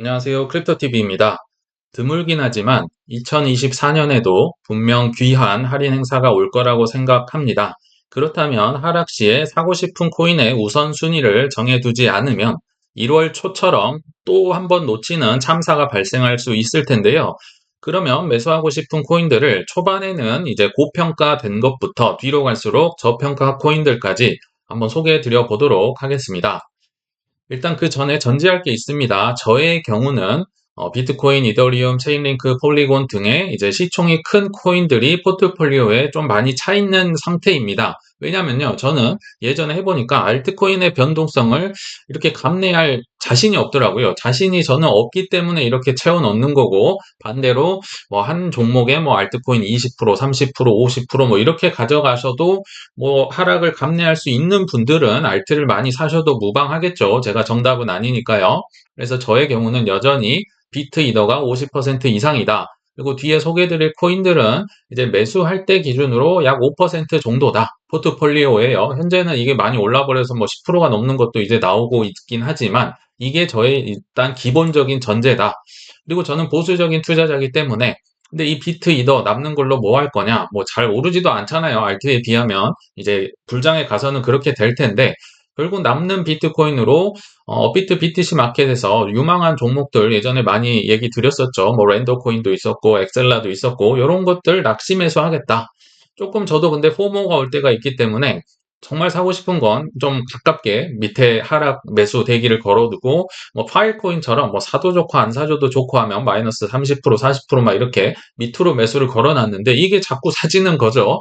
안녕하세요. 크립토TV입니다. 드물긴 하지만 2024년에도 분명 귀한 할인 행사가 올 거라고 생각합니다. 그렇다면 하락 시에 사고 싶은 코인의 우선순위를 정해두지 않으면 1월 초처럼 또 한 번 놓치는 참사가 발생할 수 있을 텐데요. 그러면 매수하고 싶은 코인들을 초반에는 이제 고평가된 것부터 뒤로 갈수록 저평가 코인들까지 한번 소개해 드려 보도록 하겠습니다. 일단 그 전에 전제할 게 있습니다. 저의 경우는 비트코인, 이더리움, 체인링크, 폴리곤 등의 이제 시총이 큰 코인들이 포트폴리오에 좀 많이 차 있는 상태입니다. 왜냐면요, 저는 예전에 해보니까 알트코인의 변동성을 이렇게 감내할 자신이 없더라고요. 자신이 저는 없기 때문에 이렇게 채워 넣는 거고, 반대로 뭐 한 종목에 뭐 알트코인 20%, 30%, 50%뭐 이렇게 가져가셔도 뭐 하락을 감내할 수 있는 분들은 알트를 많이 사셔도 무방하겠죠. 제가 정답은 아니니까요. 그래서 저의 경우는 여전히 비트 이더가 50% 이상이다. 그리고 뒤에 소개해드릴 코인들은 이제 매수할 때 기준으로 약 5% 정도다. 포트폴리오에요. 현재는 이게 많이 올라버려서 뭐 10%가 넘는 것도 이제 나오고 있긴 하지만 이게 저의 일단 기본적인 전제다. 그리고 저는 보수적인 투자자이기 때문에 근데 이 비트 이더 남는 걸로 뭐 할 거냐? 뭐 잘 오르지도 않잖아요. 알트에 비하면 이제 불장에 가서는 그렇게 될 텐데 결국 남는 비트코인으로 비트 BTC 마켓에서 유망한 종목들 예전에 많이 얘기 드렸었죠. 뭐 랜더 코인도 있었고 엑셀라도 있었고 이런 것들 낚시 매수하겠다. 조금 저도 근데 포모가 올 때가 있기 때문에 정말 사고 싶은 건 좀 가깝게 밑에 하락 매수 대기를 걸어두고 뭐 파일코인처럼 뭐 사도 좋고 안 사줘도 좋고 하면 마이너스 30% 40%막 이렇게 밑으로 매수를 걸어놨는데 이게 자꾸 사지는 거죠.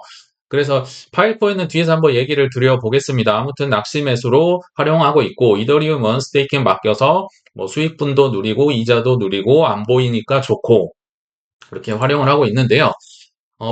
그래서 파일코인은 뒤에서 한번 얘기를 드려보겠습니다. 아무튼 낚시 매수로 활용하고 있고 이더리움은 스테이킹 맡겨서 뭐 수익분도 누리고 이자도 누리고 안 보이니까 좋고 그렇게 활용을 하고 있는데요.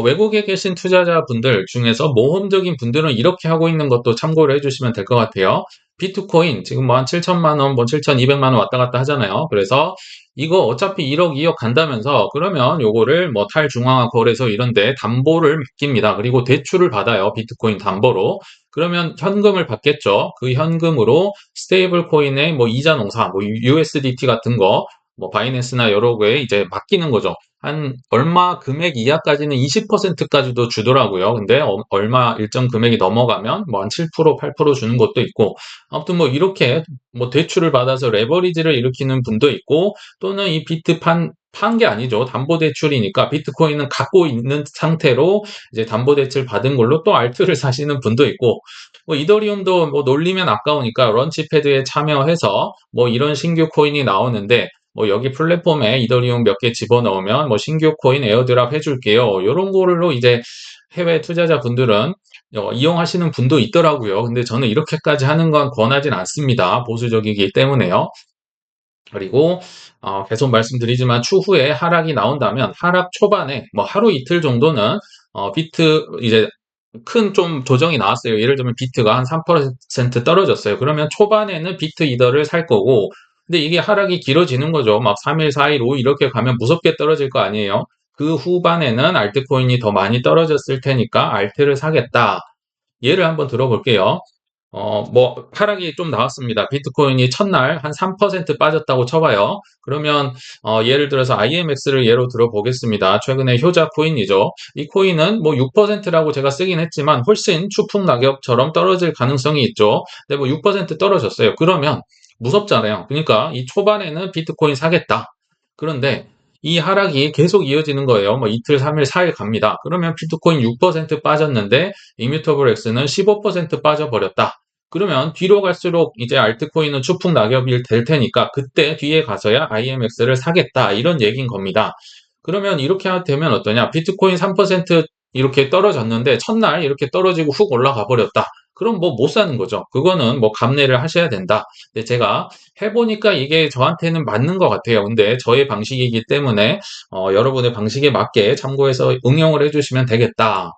외국에 계신 투자자분들 중에서 모험적인 분들은 이렇게 하고 있는 것도 참고를 해주시면 될 것 같아요. 비트코인 지금 뭐 한 7천만 원, 뭐 7,200만 원 왔다 갔다 하잖아요. 그래서 이거 어차피 1억, 2억 간다면서 그러면 요거를 뭐 탈중앙화 거래소 이런데 담보를 맡깁니다. 그리고 대출을 받아요. 비트코인 담보로. 그러면 현금을 받겠죠. 그 현금으로 스테이블 코인의 뭐 이자 농사, 뭐 USDT 같은 거, 뭐 바이낸스나 여러 개에 이제 맡기는 거죠. 한 얼마 금액 이하까지는 20%까지도 주더라고요. 근데 얼마 일정 금액이 넘어가면 뭐 한 7%, 8% 주는 것도 있고 아무튼 뭐 이렇게 뭐 대출을 받아서 레버리지를 일으키는 분도 있고 또는 이 비트 판 게 아니죠. 담보대출이니까 비트코인은 갖고 있는 상태로 이제 담보대출 받은 걸로 또 알트를 사시는 분도 있고 뭐 이더리움도 뭐 놀리면 아까우니까 런치패드에 참여해서 뭐 이런 신규 코인이 나오는데 뭐 여기 플랫폼에 이더리움 몇 개 집어넣으면 뭐 신규 코인 에어드랍 해줄게요. 이런 거로 이제 해외 투자자분들은 이용하시는 분도 있더라고요. 근데 저는 이렇게까지 하는 건 권하진 않습니다. 보수적이기 때문에요. 그리고 계속 말씀드리지만 추후에 하락이 나온다면 하락 초반에 뭐 하루 이틀 정도는 비트 이제 큰 좀 조정이 나왔어요. 예를 들면 비트가 한 3% 떨어졌어요. 그러면 초반에는 비트 이더를 살 거고 근데 이게 하락이 길어지는 거죠. 막 3일, 4일, 5일 이렇게 가면 무섭게 떨어질 거 아니에요. 그 후반에는 알트코인이 더 많이 떨어졌을 테니까 알트를 사겠다. 예를 한번 들어볼게요. 뭐 하락이 좀 나왔습니다. 비트코인이 첫날 한 3% 빠졌다고 쳐봐요. 그러면 예를 들어서 IMX를 예로 들어보겠습니다. 최근에 효자 코인이죠. 이 코인은 뭐 6%라고 제가 쓰긴 했지만 훨씬 추풍 낙엽처럼 떨어질 가능성이 있죠. 근데 뭐 6% 떨어졌어요. 그러면 무섭잖아요. 그러니까 이 초반에는 비트코인 사겠다. 그런데 이 하락이 계속 이어지는 거예요. 뭐 이틀, 3일, 4일 갑니다. 그러면 비트코인 6% 빠졌는데 이뮤터블 X는 15% 빠져버렸다. 그러면 뒤로 갈수록 이제 알트코인은 추풍 낙엽이 될 테니까 그때 뒤에 가서야 IMX를 사겠다. 이런 얘기인 겁니다. 그러면 이렇게 되면 어떠냐? 비트코인 3% 이렇게 떨어졌는데 첫날 이렇게 떨어지고 훅 올라가 버렸다. 그럼 뭐 못 사는 거죠. 그거는 뭐 감내를 하셔야 된다. 근데 제가 해보니까 이게 저한테는 맞는 것 같아요. 근데 저의 방식이기 때문에 여러분의 방식에 맞게 참고해서 응용을 해주시면 되겠다.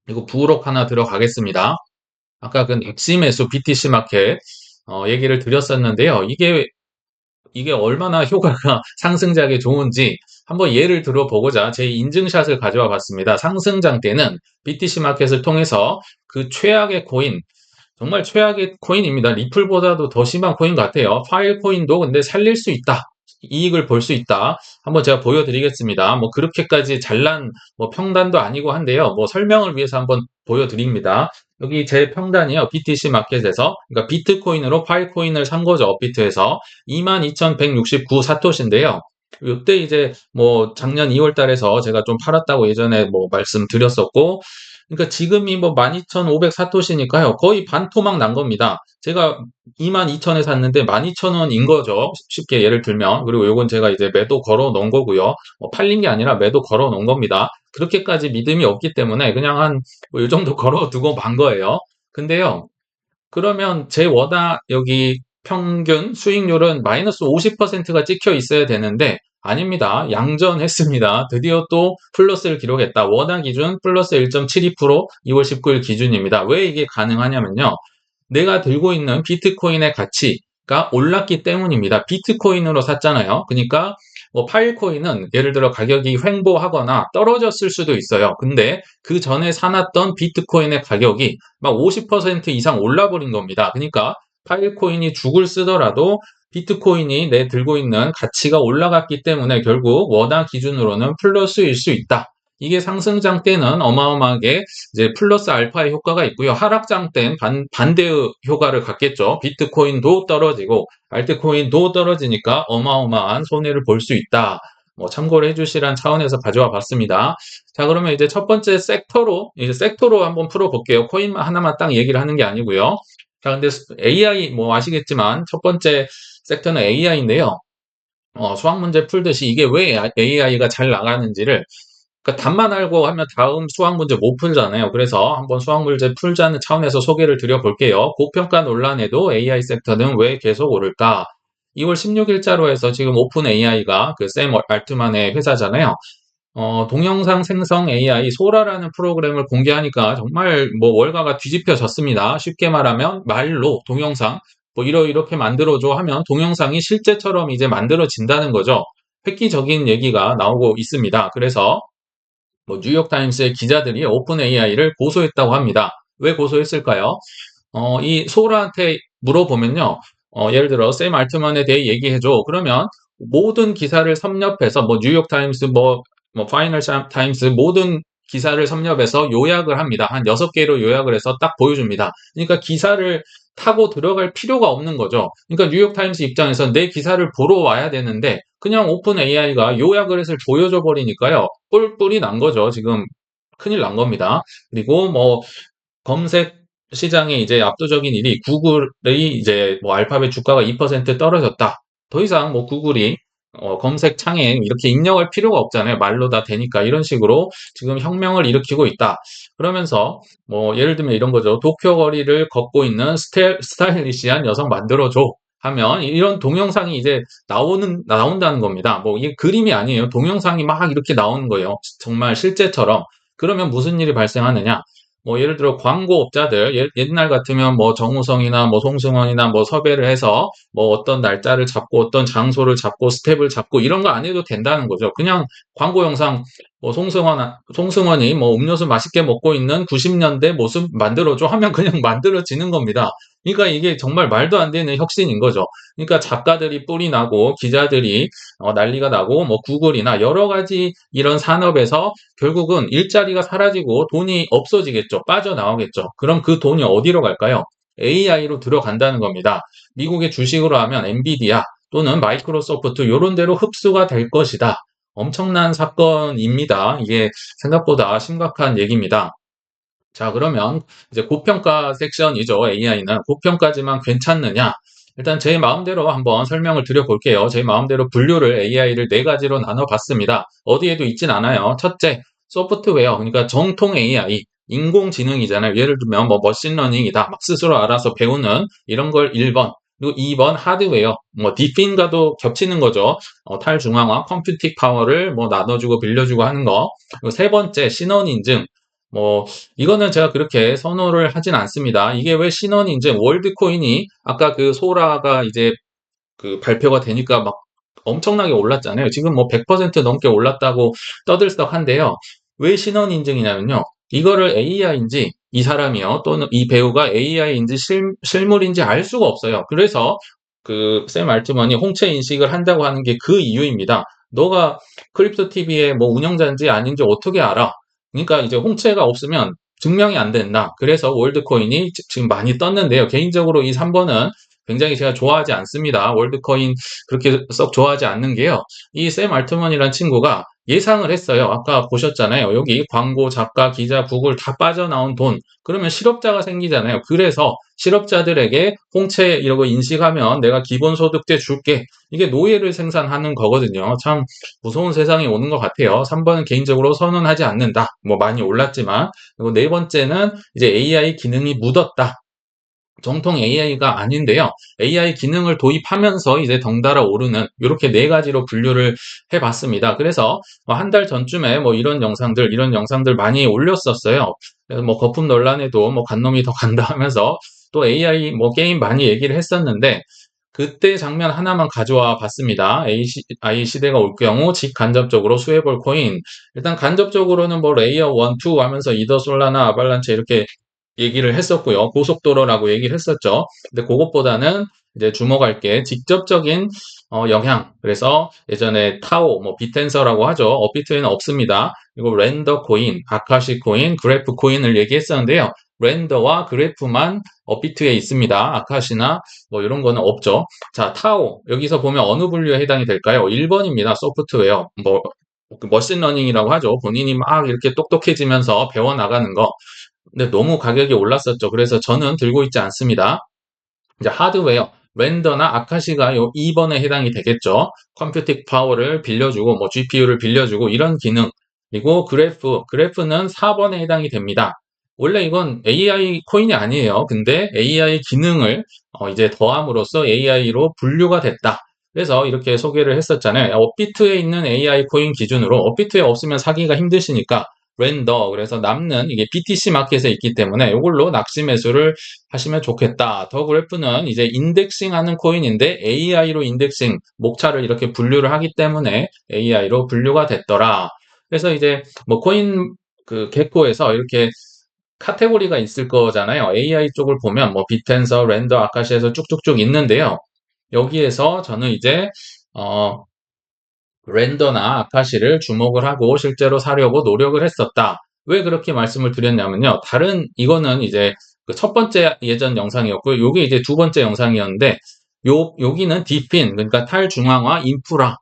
그리고 부록 하나 들어가겠습니다. 아까 그 엑시 매수 BTC 마켓 얘기를 드렸었는데요. 이게 얼마나 효과가 상승작에 좋은지 한번 예를 들어보고자 제 인증샷을 가져와 봤습니다. 상승장 때는 BTC 마켓을 통해서 그 최악의 코인, 정말 최악의 코인입니다. 리플보다도 더 심한 코인 같아요. 파일 코인도 근데 살릴 수 있다. 이익을 볼 수 있다. 한번 제가 보여드리겠습니다. 뭐 그렇게까지 잘난 뭐 평단도 아니고 한데요. 뭐 설명을 위해서 한번 보여드립니다. 여기 제 평단이요. BTC 마켓에서 그러니까 비트코인으로 파이코인을 산 거죠. 업비트에서 22,169 사토시인데요. 이때 이제 뭐 작년 2월 달에서 제가 좀 팔았다고 예전에 뭐 말씀드렸었고, 그러니까 지금이 뭐 12,500 사토시니까요. 거의 반토막 난 겁니다. 제가 22,000에 샀는데 12,000원인 거죠. 쉽게 예를 들면. 그리고 요건 제가 이제 매도 걸어 놓은 거고요. 팔린 게 아니라 매도 걸어 놓은 겁니다. 그렇게까지 믿음이 없기 때문에 그냥 한 뭐 요 정도 걸어 두고 만 거예요. 근데요. 그러면 제 워낙 여기 평균 수익률은 마이너스 50%가 찍혀 있어야 되는데 아닙니다. 양전했습니다. 드디어 또 플러스를 기록했다. 원화 기준 플러스 1.72% 2월 19일 기준입니다. 왜 이게 가능하냐면요. 내가 들고 있는 비트코인의 가치가 올랐기 때문입니다. 비트코인으로 샀잖아요. 그러니까 뭐 파일코인은 예를 들어 가격이 횡보하거나 떨어졌을 수도 있어요. 근데 그 전에 사놨던 비트코인의 가격이 막 50% 이상 올라버린 겁니다. 그러니까 파일코인이 죽을 쓰더라도 비트코인이 내 들고 있는 가치가 올라갔기 때문에 결국 원화 기준으로는 플러스일 수 있다. 이게 상승장 때는 어마어마하게 이제 플러스 알파의 효과가 있고요. 하락장 때는 반대의 효과를 갖겠죠. 비트코인도 떨어지고 알트코인도 떨어지니까 어마어마한 손해를 볼 수 있다. 뭐 참고를 해주시라는 차원에서 가져와 봤습니다. 자, 그러면 이제 첫 번째 섹터로 한번 풀어볼게요. 코인만 하나만 딱 얘기를 하는 게 아니고요. 자, 근데 AI 뭐 아시겠지만 첫 번째 섹터는 AI인데요. 수학 문제 풀듯이 이게 왜 AI가 잘 나가는지를 그러니까 답만 알고 하면 다음 수학 문제 못 풀잖아요. 그래서 한번 수학 문제 풀자는 차원에서 소개를 드려볼게요. 고평가 논란에도 AI 섹터는 왜 계속 오를까? 2월 16일자로 해서 지금 오픈 AI가 그 샘 알트만의 회사잖아요. 동영상 생성 AI 소라라는 프로그램을 공개하니까 정말 뭐 월가가 뒤집혀졌습니다. 쉽게 말하면 말로 동영상 뭐 이렇게 만들어줘 하면 동영상이 실제처럼 이제 만들어진다는 거죠. 획기적인 얘기가 나오고 있습니다. 그래서 뭐 뉴욕타임스의 기자들이 오픈 AI를 고소했다고 합니다. 왜 고소했을까요? 이 소라한테 물어보면요. 예를 들어 샘 알트만에 대해 얘기해줘. 그러면 모든 기사를 섭렵해서 뭐 뉴욕타임스 뭐 파이널 타임스 모든 기사를 섭렵해서 요약을 합니다. 한 6개로 요약을 해서 딱 보여줍니다. 그러니까 기사를 타고 들어갈 필요가 없는 거죠. 그러니까 뉴욕타임스 입장에서 내 기사를 보러 와야 되는데 그냥 오픈 AI가 요약을 해서 보여줘 버리니까요. 뿔뿔이 난 거죠. 지금 큰일 난 겁니다. 그리고 뭐 검색 시장에 이제 압도적인 1위 구글의 이제 뭐 알파벳 주가가 2% 떨어졌다. 더 이상 뭐 구글이 검색 창에 이렇게 입력할 필요가 없잖아요. 말로 다 되니까 이런 식으로 지금 혁명을 일으키고 있다. 그러면서 뭐 예를 들면 이런 거죠. 도쿄 거리를 걷고 있는 스타일리시한 여성 만들어줘. 하면 이런 동영상이 이제 나온다는 겁니다. 뭐 이게 그림이 아니에요. 동영상이 막 이렇게 나오는 거예요. 정말 실제처럼. 그러면 무슨 일이 발생하느냐? 뭐 예를 들어 광고업자들 옛날 같으면 뭐 정우성이나 뭐 송승헌이나 뭐 섭외를 해서 뭐 어떤 날짜를 잡고 어떤 장소를 잡고 스텝을 잡고 이런 거 안 해도 된다는 거죠. 그냥 광고 영상 뭐 송승헌이 뭐 음료수 맛있게 먹고 있는 90년대 모습 만들어줘 하면 그냥 만들어지는 겁니다. 그러니까 이게 정말 말도 안 되는 혁신인 거죠. 그러니까 작가들이 뿔이 나고 기자들이 난리가 나고 뭐 구글이나 여러 가지 이런 산업에서 결국은 일자리가 사라지고 돈이 없어지겠죠. 빠져나오겠죠. 그럼 그 돈이 어디로 갈까요? AI로 들어간다는 겁니다. 미국의 주식으로 하면 엔비디아 또는 마이크로소프트 이런 데로 흡수가 될 것이다. 엄청난 사건입니다. 이게 생각보다 심각한 얘기입니다. 자, 그러면 이제 고평가 섹션이죠. AI는 고평가지만 괜찮느냐? 일단 제 마음대로 한번 설명을 드려볼게요. 제 마음대로 분류를 AI를 네 가지로 나눠봤습니다. 어디에도 있진 않아요. 첫째, 소프트웨어, 그러니까 정통 AI, 인공지능이잖아요. 예를 들면 뭐 머신러닝이다, 막 스스로 알아서 배우는 이런 걸 1번. 그리고 2번 하드웨어, 뭐 디핀과도 겹치는 거죠. 탈중앙화, 컴퓨팅 파워를 뭐 나눠주고 빌려주고 하는 거. 그리고 세 번째, 신원인증. 뭐 이거는 제가 그렇게 선호를 하진 않습니다. 이게 왜 신원인증, 월드코인이 아까 그 소라가 이제 그 발표가 되니까 막 엄청나게 올랐잖아요. 지금 뭐 100% 넘게 올랐다고 떠들썩한데요. 왜 신원 인증이냐면요. 이거를 AI인지 이 사람이요. 또는 이 배우가 AI인지 실물인지 알 수가 없어요. 그래서 샘 알트먼이 홍채 인식을 한다고 하는 게 그 이유입니다. 너가 크립토 TV의 뭐 운영자인지 아닌지 어떻게 알아? 그러니까 이제 홍채가 없으면 증명이 안 된다. 그래서 월드코인이 지금 많이 떴는데요. 개인적으로 이 3번은 굉장히 제가 좋아하지 않습니다. 월드코인 그렇게 썩 좋아하지 않는 게요. 이 샘 알트먼이라는 친구가 예상을 했어요. 아까 보셨잖아요. 여기 광고, 작가, 기자, 구글 다 빠져나온 돈. 그러면 실업자가 생기잖아요. 그래서 실업자들에게 홍채 이러고 인식하면 내가 기본소득세 줄게. 이게 노예를 생산하는 거거든요. 참 무서운 세상이 오는 것 같아요. 3번은 개인적으로 선언하지 않는다. 뭐 많이 올랐지만. 그리고 네 번째는 이제 AI 기능이 묻었다. 정통 AI가 아닌데요. AI 기능을 도입하면서 이제 덩달아 오르는 이렇게 네 가지로 분류를 해봤습니다. 그래서 한 달 전쯤에 뭐 이런 영상들 많이 올렸었어요. 그래서 뭐 거품 논란에도 뭐 간놈이 더 간다 하면서 또 AI 뭐 게임 많이 얘기를 했었는데 그때 장면 하나만 가져와 봤습니다. AI 시대가 올 경우 직간접적으로 수혜볼 코인. 일단 간접적으로는 뭐 레이어 1, 2 하면서 이더 솔라나 아발란체 이렇게 얘기를 했었고요. 고속도로라고 얘기를 했었죠. 근데 그것보다는 이제 주목할 게 직접적인 영향. 그래서 예전에 타오, 뭐 비텐서라고 하죠. 업비트에는 없습니다. 그리고 렌더 코인, 아카시 코인, 그래프 코인을 얘기했었는데요. 렌더와 그래프만 업비트에 있습니다. 아카시나 뭐 이런 거는 없죠. 자, 타오. 여기서 보면 어느 분류에 해당이 될까요? 1번입니다. 소프트웨어. 뭐 머신러닝이라고 하죠. 본인이 막 이렇게 똑똑해지면서 배워나가는 거. 근데 너무 가격이 올랐었죠. 그래서 저는 들고 있지 않습니다. 이제 하드웨어, 렌더나 아카시가 요 2번에 해당이 되겠죠. 컴퓨팅 파워를 빌려주고, 뭐 GPU를 빌려주고 이런 기능. 그리고 그래프는 4번에 해당이 됩니다. 원래 이건 AI 코인이 아니에요. 근데 AI 기능을 이제 더함으로써 AI로 분류가 됐다. 그래서 이렇게 소개를 했었잖아요. 업비트에 있는 AI 코인 기준으로 업비트에 없으면 사기가 힘드시니까 렌더 그래서 남는 이게 BTC 마켓에 있기 때문에 이걸로 낚시 매수를 하시면 좋겠다. 더 그래프는 이제 인덱싱하는 코인인데 AI로 인덱싱 목차를 이렇게 분류를 하기 때문에 AI로 분류가 됐더라. 그래서 이제 뭐 코인 개코에서 이렇게 카테고리가 있을 거잖아요. AI 쪽을 보면 뭐 비텐서, 렌더, 아카시에서 쭉쭉쭉 있는데요. 여기에서 저는 이제 어 렌더나 아카시를 주목을 하고 실제로 사려고 노력을 했었다. 왜 그렇게 말씀을 드렸냐면요. 이거는 이제 그 첫 번째 예전 영상이었고요. 요게 이제 두 번째 영상이었는데, 여기는 디핀, 그러니까 탈중앙화 인프라,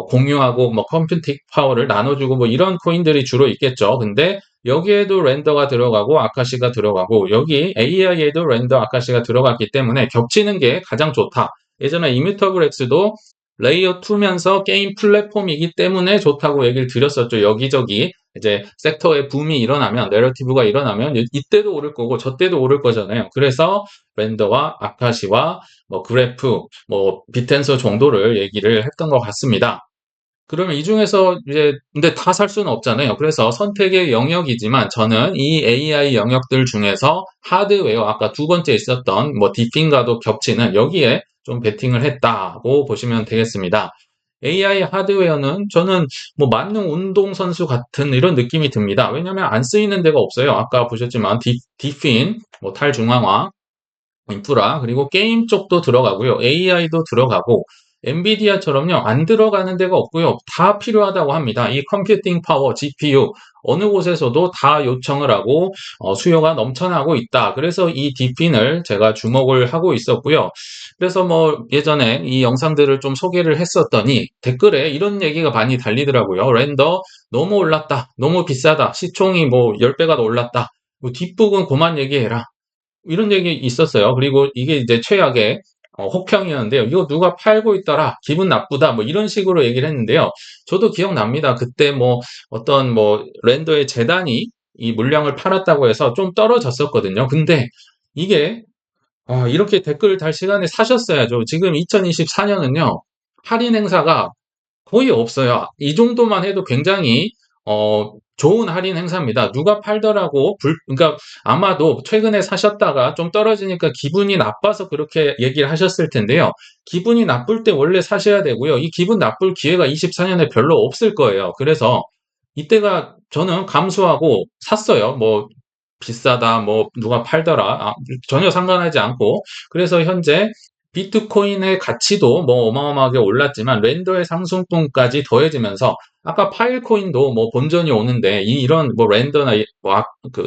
공유하고 뭐 컴퓨팅 파워를 나눠주고 뭐 이런 코인들이 주로 있겠죠. 근데 여기에도 렌더가 들어가고 아카시가 들어가고 여기 AI에도 렌더 아카시가 들어갔기 때문에 겹치는 게 가장 좋다. 예전에 이뮤터블 X도 레이어 2면서 게임 플랫폼이기 때문에 좋다고 얘기를 드렸었죠. 여기저기 이제 섹터의 붐이 일어나면, 내러티브가 일어나면 이때도 오를 거고 저때도 오를 거잖아요. 그래서 렌더와 아카시와 뭐 그래프, 뭐 비텐서 정도를 얘기를 했던 것 같습니다. 그러면 이 중에서 이제 근데 다 살 수는 없잖아요. 그래서 선택의 영역이지만 저는 이 AI 영역들 중에서 하드웨어 아까 두 번째 있었던 뭐 디핀과도 겹치는 여기에 좀 베팅을 했다고 보시면 되겠습니다. AI 하드웨어는 저는 뭐 만능 운동선수 같은 이런 느낌이 듭니다. 왜냐하면 안 쓰이는 데가 없어요. 아까 보셨지만 디핀, 뭐 탈중앙화, 인프라, 그리고 게임 쪽도 들어가고요. AI도 들어가고, 엔비디아처럼요, 안 들어가는 데가 없고요. 다 필요하다고 합니다. 이 컴퓨팅 파워, GPU, 어느 곳에서도 다 요청을 하고, 수요가 넘쳐나고 있다. 그래서 이 디핀을 제가 주목을 하고 있었고요. 그래서 뭐, 예전에 이 영상들을 좀 소개를 했었더니, 댓글에 이런 얘기가 많이 달리더라고요. 렌더 너무 올랐다. 너무 비싸다. 시총이 뭐 10배가 더 올랐다. 뭐 뒷북은 그만 얘기해라. 이런 얘기 있었어요. 그리고 이게 이제 최악의 혹평이었는데요. 이거 누가 팔고 있더라. 기분 나쁘다. 뭐 이런 식으로 얘기를 했는데요. 저도 기억납니다. 그때 뭐 어떤 뭐 랜더의 재단이 이 물량을 팔았다고 해서 좀 떨어졌었거든요. 근데 이게 이렇게 댓글 달 시간에 사셨어야죠. 지금 2024년은요. 할인 행사가 거의 없어요. 이 정도만 해도 굉장히 좋은 할인 행사입니다. 누가 팔더라고 그러니까 아마도 최근에 사셨다가 좀 떨어지니까 기분이 나빠서 그렇게 얘기를 하셨을 텐데요. 기분이 나쁠 때 원래 사셔야 되고요. 이 기분 나쁠 기회가 24년에 별로 없을 거예요. 그래서 이때가 저는 감수하고 샀어요. 뭐 비싸다, 뭐 누가 팔더라, 전혀 상관하지 않고. 그래서 현재 비트코인의 가치도 뭐 어마어마하게 올랐지만 렌더의 상승분까지 더해지면서 아까 파일코인도 뭐 본전이 오는데 이런 뭐 렌더나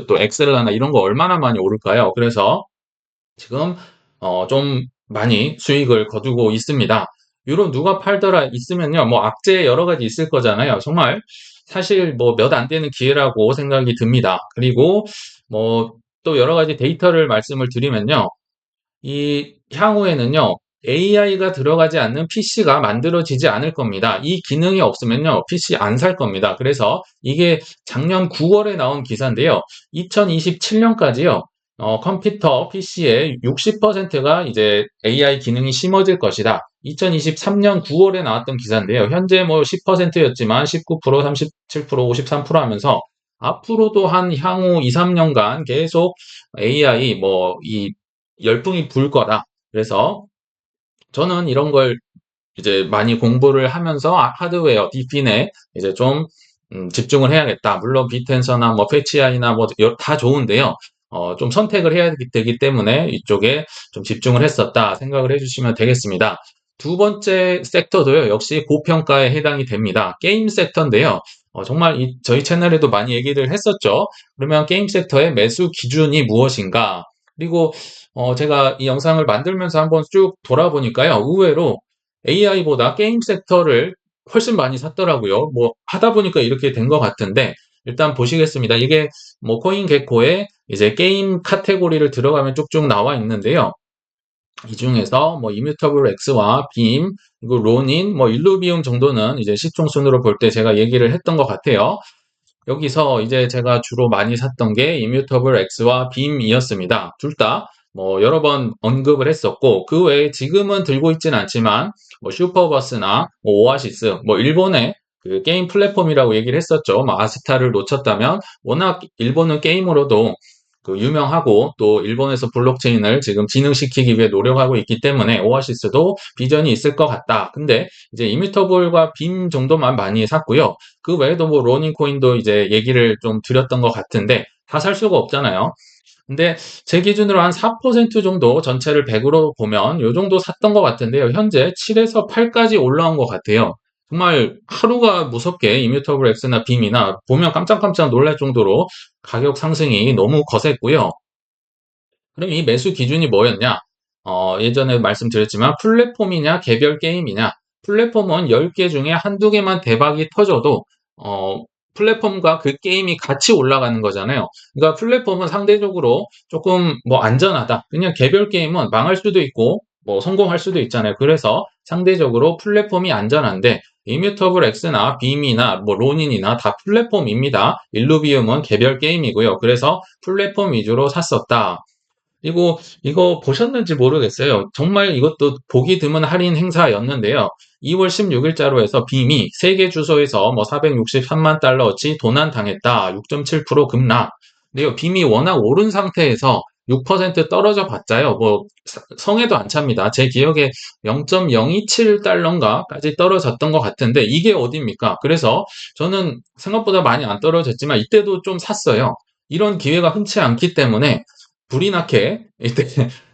또 엑셀라나 이런 거 얼마나 많이 오를까요? 그래서 지금 좀 많이 수익을 거두고 있습니다. 요런 누가 팔더라 있으면요. 뭐 악재 여러 가지 있을 거잖아요. 정말 사실 뭐 몇 안 되는 기회라고 생각이 듭니다. 그리고 뭐 또 여러 가지 데이터를 말씀을 드리면요. 이 향후에는요. AI가 들어가지 않는 PC가 만들어지지 않을 겁니다. 이 기능이 없으면요. PC 안 살 겁니다. 그래서 이게 작년 9월에 나온 기사인데요. 2027년까지요. 컴퓨터 PC의 60%가 이제 AI 기능이 심어질 것이다. 2023년 9월에 나왔던 기사인데요. 현재 뭐 10%였지만 19%, 37%, 53% 하면서 앞으로도 한 향후 2, 3년간 계속 AI 이 열풍이 불 거다. 그래서 저는 이런 걸 이제 많이 공부를 하면서 하드웨어, 디핀에 이제 좀 집중을 해야겠다. 물론 비텐서나 뭐 패치아이나 뭐 다 좋은데요. 좀 선택을 해야 되기 때문에 이쪽에 좀 집중을 했었다 생각을 해주시면 되겠습니다. 두 번째 섹터도요. 역시 고평가에 해당이 됩니다. 게임 섹터인데요. 정말 저희 채널에도 많이 얘기를 했었죠. 그러면 게임 섹터의 매수 기준이 무엇인가? 그리고 제가 이 영상을 만들면서 한번 쭉 돌아보니까요. 의외로 AI보다 게임 섹터를 훨씬 많이 샀더라고요. 뭐 하다 보니까 이렇게 된 것 같은데 일단 보시겠습니다. 이게 뭐 코인게코에 이제 게임 카테고리를 들어가면 쭉쭉 나와 있는데요. 이 중에서 뭐 이뮤터블 X와 빔, 그리고 로닌, 뭐 일루비움 정도는 이제 시총 순으로 볼 때 제가 얘기를 했던 것 같아요. 여기서 이제 제가 주로 많이 샀던 게 이뮤터블 X와 빔이었습니다. 둘 다 뭐 여러 번 언급을 했었고 그 외에 지금은 들고 있진 않지만 뭐 슈퍼버스나 뭐 오아시스 뭐 일본의 그 게임 플랫폼이라고 얘기를 했었죠. 뭐 아스타를 놓쳤다면 워낙 일본은 게임으로도 그 유명하고 또 일본에서 블록체인을 지금 진흥시키기 위해 노력하고 있기 때문에 오아시스도 비전이 있을 것 같다. 근데 이제 이뮤터블과 빔 정도만 많이 샀고요. 그 외에도 뭐 로닝 코인도 이제 얘기를 좀 드렸던 것 같은데 다 살 수가 없잖아요. 근데 제 기준으로 한 4% 정도 전체를 100으로 보면 요 정도 샀던 것 같은데요. 현재 7에서 8까지 올라온 것 같아요. 정말 하루가 무섭게 이뮤터블 X나 빔이나 보면 깜짝깜짝 놀랄 정도로 가격 상승이 너무 거셌고요. 그럼 이 매수 기준이 뭐였냐? 예전에 말씀드렸지만 플랫폼이냐 개별 게임이냐? 플랫폼은 10개 중에 한두 개만 대박이 터져도 어, 플랫폼과 그 게임이 같이 올라가는 거잖아요. 그러니까 플랫폼은 상대적으로 조금 뭐 안전하다. 그냥 개별 게임은 망할 수도 있고 뭐 성공할 수도 있잖아요. 그래서 상대적으로 플랫폼이 안전한데 이뮤터블 X나 빔이나 뭐 로닌이나 다 플랫폼입니다. 일루비움은 개별 게임이고요. 그래서 플랫폼 위주로 샀었다. 그리고 이거 보셨는지 모르겠어요. 정말 이것도 보기 드문 할인 행사였는데요. 2월 16일자로 해서 빔이 세계 주소에서 뭐 463만 달러어치 도난당했다. 6.7% 급락. 근데요, 빔이 워낙 오른 상태에서 6% 떨어져 봤자요. 뭐 성에도 안 찹니다. 제 기억에 0.027달러인가까지 떨어졌던 것 같은데 이게 어딥니까? 그래서 저는 생각보다 많이 안 떨어졌지만 이때도 좀 샀어요. 이런 기회가 흔치 않기 때문에 불이 나게 이때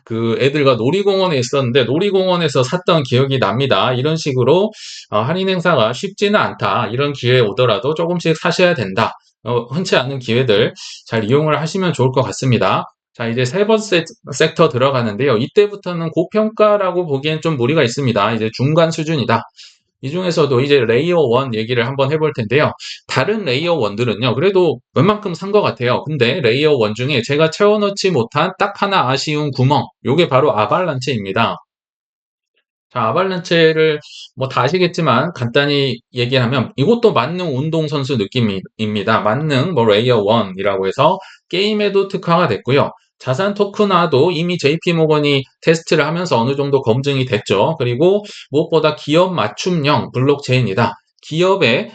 그 애들과 놀이공원에 있었는데 놀이공원에서 샀던 기억이 납니다. 이런 식으로 할인 행사가 쉽지는 않다. 이런 기회에 오더라도 조금씩 사셔야 된다. 흔치 않은 기회들 잘 이용을 하시면 좋을 것 같습니다. 자, 이제 세 번째 섹터 들어가는데요. 이때부터는 고평가라고 보기엔 좀 무리가 있습니다. 이제 중간 수준이다. 이 중에서도 이제 레이어 1 얘기를 한번 해볼 텐데요. 다른 레이어 1들은요, 그래도 웬만큼 산 것 같아요. 근데 레이어 1 중에 제가 채워넣지 못한 딱 하나 아쉬운 구멍, 요게 바로 아발란체입니다. 자, 아발란체를 뭐 다 아시겠지만 간단히 얘기하면 이것도 만능 운동선수 느낌입니다. 만능 뭐 레이어 1이라고 해서 게임에도 특화가 됐고요. 자산 토큰화도 이미 JP모건이 테스트를 하면서 어느 정도 검증이 됐죠. 그리고 무엇보다 기업 맞춤형 블록체인이다. 기업의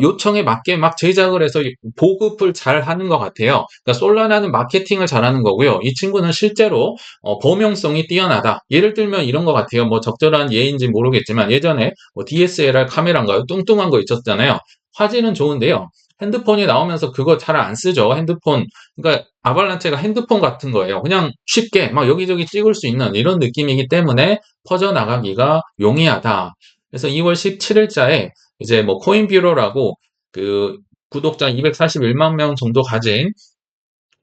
요청에 맞게 막 제작을 해서 보급을 잘 하는 것 같아요. 그러니까 솔라나는 마케팅을 잘하는 거고요. 이 친구는 실제로 범용성이 뛰어나다. 예를 들면 이런 것 같아요. 뭐 적절한 예인지 모르겠지만 예전에 뭐 DSLR 카메라인가요? 뚱뚱한 거 있었잖아요. 화질은 좋은데요. 핸드폰이 나오면서 그거 잘 안 쓰죠. 핸드폰. 그러니까 아발란체가 핸드폰 같은 거예요. 그냥 쉽게 막 여기저기 찍을 수 있는 이런 느낌이기 때문에 퍼져나가기가 용이하다. 그래서 2월 17일자에 이제 뭐 코인뷰로라고 그 구독자 241만 명 정도 가진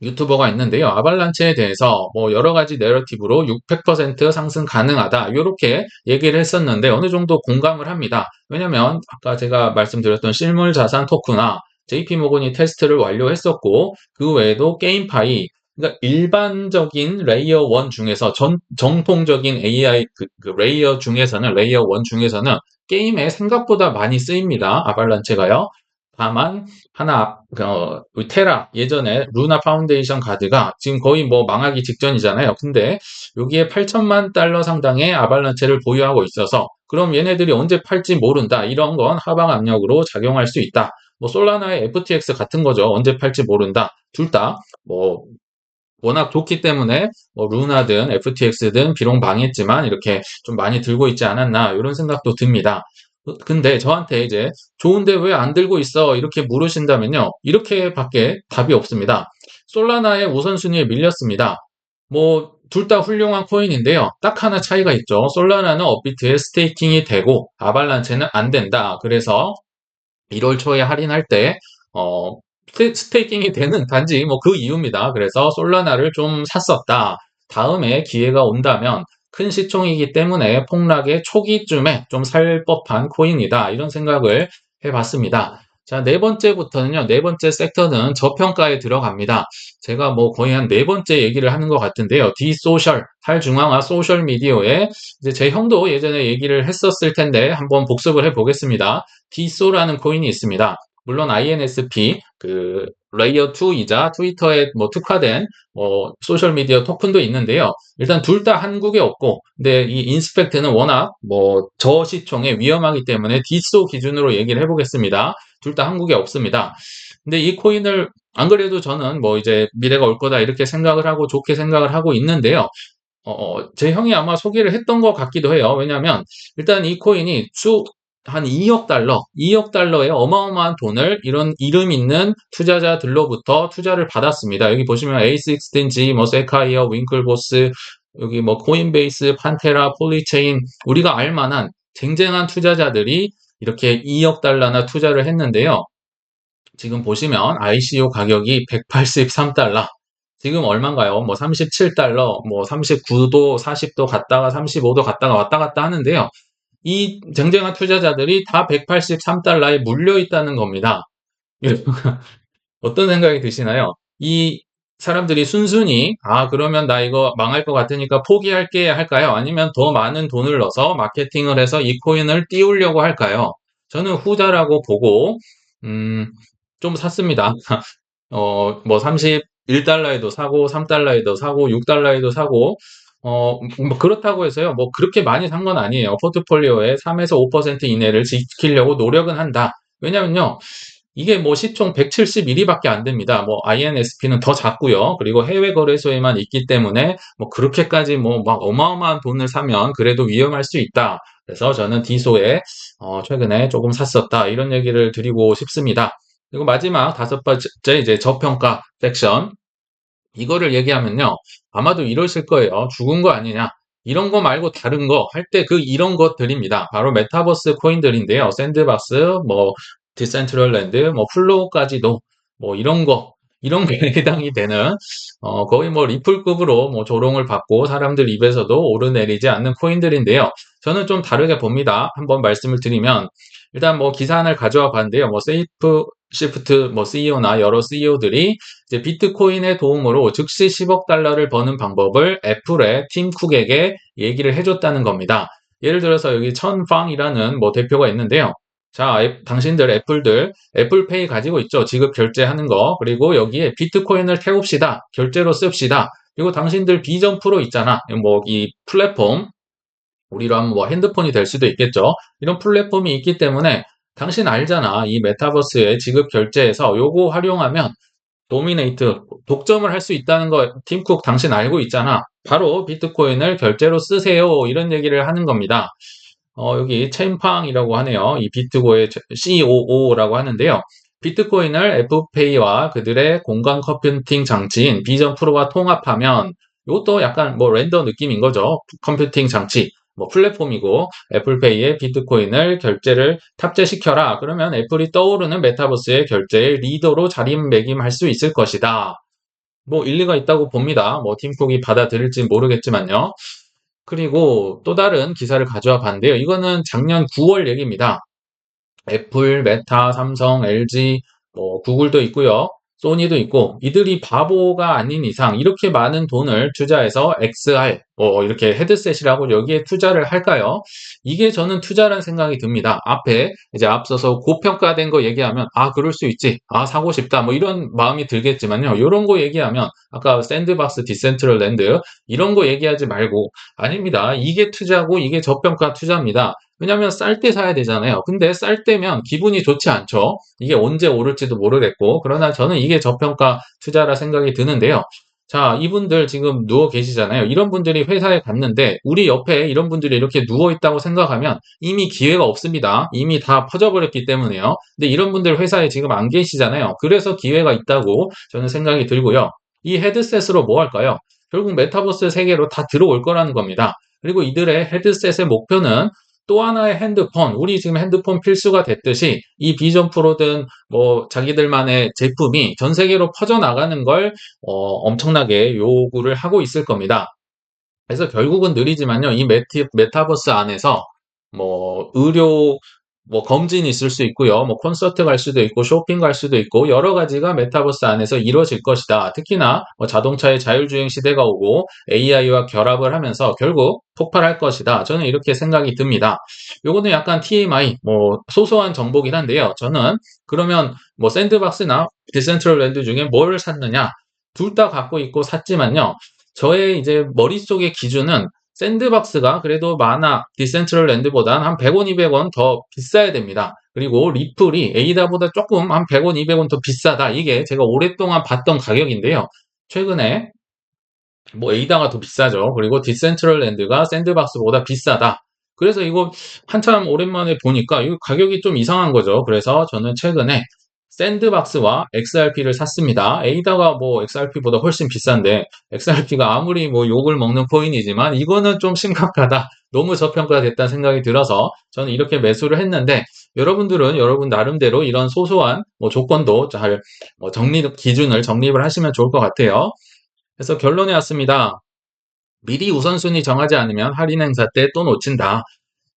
유튜버가 있는데요. 아발란체에 대해서 뭐 여러 가지 내러티브로 600% 상승 가능하다. 이렇게 얘기를 했었는데 어느 정도 공감을 합니다. 왜냐면 아까 제가 말씀드렸던 실물 자산 토크나 JP 모건이 테스트를 완료했었고 그 외에도 게임파이 그러니까 일반적인 레이어 1 중에서 정통적인 AI 그 레이어 중에서는 레이어 1 중에서는 게임에 생각보다 많이 쓰입니다. 아발란체가요. 다만 하나 테라 예전에 루나 파운데이션 가드가 지금 거의 뭐 망하기 직전이잖아요. 근데 여기에 8천만 달러 상당의 아발란체를 보유하고 있어서 그럼 얘네들이 언제 팔지 모른다. 이런 건 하방 압력으로 작용할 수 있다. 뭐 솔라나의 FTX 같은 거죠. 언제 팔지 모른다. 둘 다 뭐 워낙 좋기 때문에 뭐 루나든 FTX든 비록 망했지만 이렇게 좀 많이 들고 있지 않았나 이런 생각도 듭니다. 근데 저한테 이제 좋은데 왜 안 들고 있어? 이렇게 물으신다면요. 이렇게밖에 답이 없습니다. 솔라나의 우선순위에 밀렸습니다. 뭐 둘 다 훌륭한 코인인데요. 딱 하나 차이가 있죠. 솔라나는 업비트에 스테이킹이 되고 아발란체는 안 된다. 그래서 1월 초에 할인할 때 어, 스테이킹이 되는 단지 뭐 그 이유입니다. 그래서 솔라나를 좀 샀었다. 다음에 기회가 온다면 큰 시총이기 때문에 폭락의 초기쯤에 좀 살 법한 코인이다. 이런 생각을 해봤습니다. 자, 네 번째부터는요. 네 번째 섹터는 저평가에 들어갑니다. 제가 뭐 거의 한 네 번째 얘기를 하는 것 같은데요. 디소셜, 탈중앙화 소셜 미디어에 이제 제 형도 예전에 얘기를 했었을 텐데 한번 복습을 해보겠습니다. 디소라는 코인이 있습니다. 물론 INSP 그 레이어 2이자 트위터에 뭐 특화된 뭐 소셜 미디어 토큰도 있는데요. 일단 둘 다 한국에 없고, 근데 이 인스펙트는 워낙 뭐 저시총에 위험하기 때문에 디소 기준으로 얘기를 해보겠습니다. 둘 다 한국에 없습니다. 근데 이 코인을 안 그래도 저는 뭐 이제 미래가 올 거다 이렇게 생각을 하고 좋게 생각을 하고 있는데요. 제 형이 아마 소개를 했던 것 같기도 해요. 왜냐하면 일단 이 코인이 한 2억 달러, 2억 달러의 어마어마한 돈을 이런 이름 있는 투자자들로부터 투자를 받았습니다. 여기 보시면 에이스 익스텐지, 뭐 세카이어, 윙클보스, 여기 뭐 코인베이스, 판테라, 폴리체인 우리가 알만한 쟁쟁한 투자자들이 이렇게 2억 달러나 투자를 했는데요. 지금 보시면 ICO 가격이 183달러. 지금 얼마인가요? 뭐 37달러, 뭐 39도, 40도 갔다가 35도 갔다가 왔다 갔다 하는데요. 이 쟁쟁한 투자자들이 다 183달러에 물려 있다는 겁니다. 어떤 생각이 드시나요? 이 사람들이 순순히, 그러면 나 이거 망할 것 같으니까 포기할게 할까요? 아니면 더 많은 돈을 넣어서 마케팅을 해서 이 코인을 띄우려고 할까요? 저는 후자라고 보고, 음, 좀 샀습니다. 뭐 31달러에도 사고, 3달러에도 사고, 6달러에도 사고, 뭐 그렇다고 해서요, 뭐 그렇게 많이 산 건 아니에요. 포트폴리오에 3에서 5% 이내를 지키려고 노력은 한다. 왜냐면요, 이게 뭐 시총 171위밖에 안 됩니다. 뭐 INSP는 더 작고요. 그리고 해외 거래소에만 있기 때문에 뭐 그렇게까지 뭐 막 어마어마한 돈을 사면 그래도 위험할 수 있다. 그래서 저는 디소에 최근에 조금 샀었다. 이런 얘기를 드리고 싶습니다. 그리고 마지막 다섯 번째 이제 저평가 섹션. 이거를 얘기하면요. 아마도 이러실 거예요. 죽은 거 아니냐. 이런 거 말고 다른 거 할 때 이런 것들입니다. 바로 메타버스 코인들인데요. 샌드박스, 뭐 디센트럴랜드, 뭐 플로우까지도 뭐 이런 거에 해당이 되는 거의 뭐 리플급으로 뭐 조롱을 받고 사람들 입에서도 오르내리지 않는 코인들인데요. 저는 좀 다르게 봅니다. 한번 말씀을 드리면 일단 뭐 기사 하나를 가져와 봤는데요. 뭐 세이프 시프트 뭐 CEO나 여러 CEO들이 이제 비트코인의 도움으로 즉시 10억 달러를 버는 방법을 애플의 팀 쿡에게 얘기를 해줬다는 겁니다. 예를 들어서 여기 천팡이라는 뭐 대표가 있는데요. 자, 당신들 애플페이 가지고 있죠. 지급 결제하는 거. 그리고 여기에 비트코인을 태웁시다. 결제로 씁시다. 그리고 당신들 비전 프로 있잖아. 뭐 이 플랫폼 우리로 하면 뭐 핸드폰이 될 수도 있겠죠. 이런 플랫폼이 있기 때문에 당신 알잖아. 이 메타버스의 지급 결제에서 요거 활용하면 도미네이트, 독점을 할 수 있다는 거 팀쿡 당신 알고 있잖아. 바로 비트코인을 결제로 쓰세요. 이런 얘기를 하는 겁니다. 여기 첸팡이라고 하네요. 이 비트고의 COO라고 하는데요. 비트코인을 애플페이와 그들의 공간 컴퓨팅 장치인 비전 프로와 통합하면 이것도 약간 뭐 랜더 느낌인 거죠. 컴퓨팅 장치, 뭐 플랫폼이고 애플페이에 비트코인을 결제를 탑재시켜라. 그러면 애플이 떠오르는 메타버스의 결제의 리더로 자리매김할 수 있을 것이다. 뭐 일리가 있다고 봅니다. 뭐 팀쿡이 받아들일지 모르겠지만요. 그리고 또 다른 기사를 가져와 봤는데요. 이거는 작년 9월 얘기입니다. 애플, 메타, 삼성, LG, 뭐 구글도 있고요. 소니도 있고 이들이 바보가 아닌 이상 이렇게 많은 돈을 투자해서 XR 이렇게 헤드셋이라고 여기에 투자를 할까요? 이게 저는 투자란 생각이 듭니다. 앞에 이제 앞서서 고평가된 거 얘기하면 그럴 수 있지. 사고 싶다. 뭐 이런 마음이 들겠지만요. 이런 거 얘기하면 아까 샌드박스, 디센트럴랜드 이런 거 얘기하지 말고 아닙니다. 이게 투자고 이게 저평가 투자입니다. 왜냐면 쌀 때 사야 되잖아요. 근데 쌀 때면 기분이 좋지 않죠. 이게 언제 오를지도 모르겠고. 그러나 저는 이게 저평가 투자라 생각이 드는데요. 자, 이분들 지금 누워 계시잖아요. 이런 분들이 회사에 갔는데 우리 옆에 이런 분들이 이렇게 누워 있다고 생각하면 이미 기회가 없습니다. 이미 다 퍼져버렸기 때문에요. 근데 이런 분들 회사에 지금 안 계시잖아요. 그래서 기회가 있다고 저는 생각이 들고요. 이 헤드셋으로 뭐 할까요? 결국 메타버스 세계로 다 들어올 거라는 겁니다. 그리고 이들의 헤드셋의 목표는 또 하나의 핸드폰, 우리 지금 핸드폰 필수가 됐듯이 이 비전 프로든 뭐 자기들만의 제품이 전 세계로 퍼져나가는 걸 엄청나게 요구를 하고 있을 겁니다. 그래서 결국은 느리지만요, 이 메타버스 안에서 뭐 의료 뭐 검진이 있을 수 있고요. 뭐 콘서트 갈 수도 있고 쇼핑 갈 수도 있고 여러 가지가 메타버스 안에서 이루어질 것이다. 특히나 뭐 자동차의 자율주행 시대가 오고 AI와 결합을 하면서 결국 폭발할 것이다. 저는 이렇게 생각이 듭니다. 요거는 약간 TMI 뭐 소소한 정보긴 한데요. 저는 그러면 뭐 샌드박스나 디센트럴랜드 중에 뭘 샀느냐? 둘 다 갖고 있고 샀지만요. 저의 이제 머릿속의 기준은 샌드박스가 그래도 마나 디센트럴랜드보단 한 100원, 200원 더 비싸야 됩니다. 그리고 리플이 에이다보다 조금 한 100원, 200원 더 비싸다. 이게 제가 오랫동안 봤던 가격인데요. 최근에 뭐 에이다가 더 비싸죠. 그리고 디센트럴랜드가 샌드박스보다 비싸다. 그래서 이거 한참 오랜만에 보니까 이 가격이 좀 이상한 거죠. 그래서 저는 최근에 샌드박스와 XRP를 샀습니다. 에이다가 뭐 XRP보다 훨씬 비싼데 XRP가 아무리 뭐 욕을 먹는 코인이지만 이거는 좀 심각하다. 너무 저평가됐다는 생각이 들어서 저는 이렇게 매수를 했는데 여러분들은 여러분 나름대로 이런 소소한 뭐 조건도 잘 기준을 정립을 하시면 좋을 것 같아요. 그래서 결론에 왔습니다. 미리 우선순위 정하지 않으면 할인 행사 때 또 놓친다.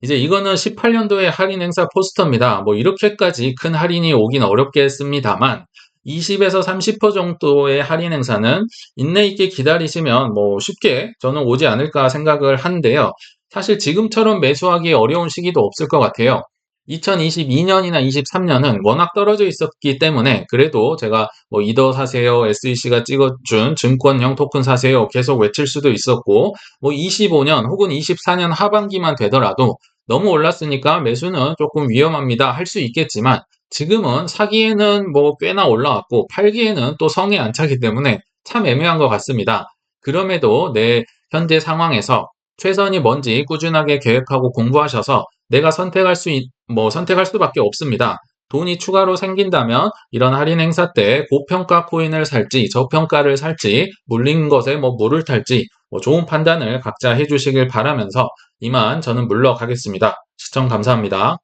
이제 이거는 18년도의 할인 행사 포스터입니다. 뭐 이렇게까지 큰 할인이 오긴 어렵겠습니다만 20에서 30% 정도의 할인 행사는 인내 있게 기다리시면 뭐 쉽게 저는 오지 않을까 생각을 하는데요. 사실 지금처럼 매수하기 어려운 시기도 없을 것 같아요. 2022년이나 23년은 워낙 떨어져 있었기 때문에 그래도 제가 뭐 이더 사세요, SEC가 찍어준 증권형 토큰 사세요 계속 외칠 수도 있었고 뭐 25년 혹은 24년 하반기만 되더라도 너무 올랐으니까 매수는 조금 위험합니다 할 수 있겠지만 지금은 사기에는 뭐 꽤나 올라왔고 팔기에는 또 성에 안 차기 때문에 참 애매한 것 같습니다. 그럼에도 내 현재 상황에서 최선이 뭔지 꾸준하게 계획하고 공부하셔서 내가 선택할 수밖에 없습니다. 돈이 추가로 생긴다면 이런 할인 행사 때 고평가 코인을 살지 저평가를 살지 물린 것에 뭐 물을 탈지 뭐 좋은 판단을 각자 해주시길 바라면서 이만 저는 물러가겠습니다. 시청 감사합니다.